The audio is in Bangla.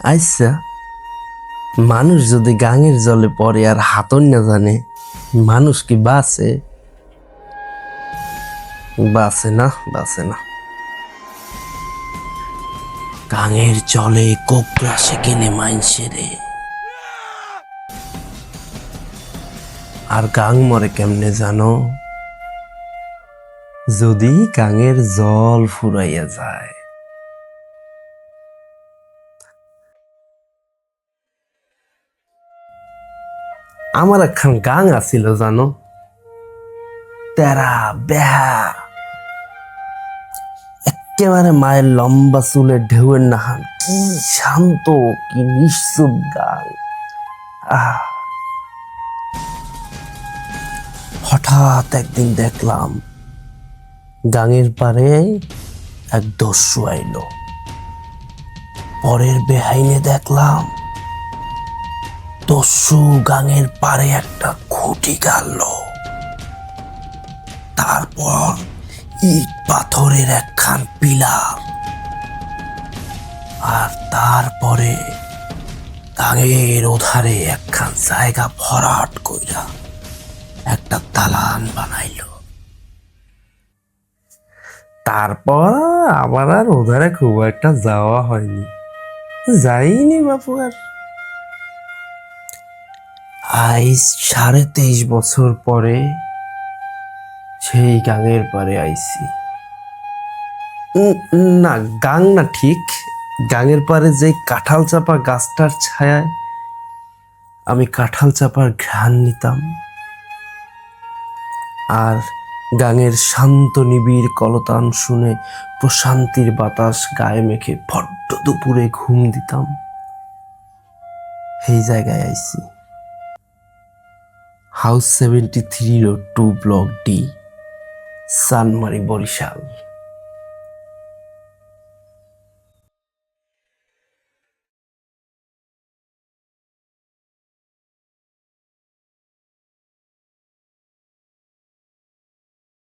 আচ্ছা, মানুষ যদি গাঙের জলে পড়ে আর হাতন না জানে, মানুষ কি বাঁচে? বাঁচে না, বাঁচে না। গাঙের জলে কোকড়া সেকেনে মাইনছে রে। আর গাং মরে কেমনে জানো? যদি গাঙের জল ফুরাইয়া যায়। আমার একখান গাং আছিল জানো, তেরা বেহা, একেবারে মায়ের লম্বা চুলের ঢেউয়ের নাহান, কি শান্ত, কি নিশ্চুপ গাং। আহ, হঠাৎ একদিন দেখলাম গাঙের পারে এক দস্যু আইলো। পরের বেহাইনে দেখলাম দস্যু গাঙের পারে একটা খুঁটি গাড়লো। তারপর ইট পাথরের একখান পিলার, আর তারপরে গাঙের ওধারে একখান জায়গা ভরাট কইরা একটা দালান বানাইলো। তারপর আমার আর ওধারে খুব একটা যাওয়া হয়নি, যাইনি বাপু আর। আজ 23.5 বছর পরে সেই গাঙের পারে আইছি। না, গাং না, ঠিক গাঙের পারে যে কাঁঠাল চাপা গাছটার ছায়ায় আমি কাঁঠাল চাপার ঘ্রাণ নিতাম, আর গাঙের শান্ত নিবিড় কলতান শুনে প্রশান্তির বাতাস গায়ে মেখে বড্ড দুপুরে ঘুম দিতাম, এই জায়গায় আইছি। House 73 road 2 block D, Chanmari, Barishal.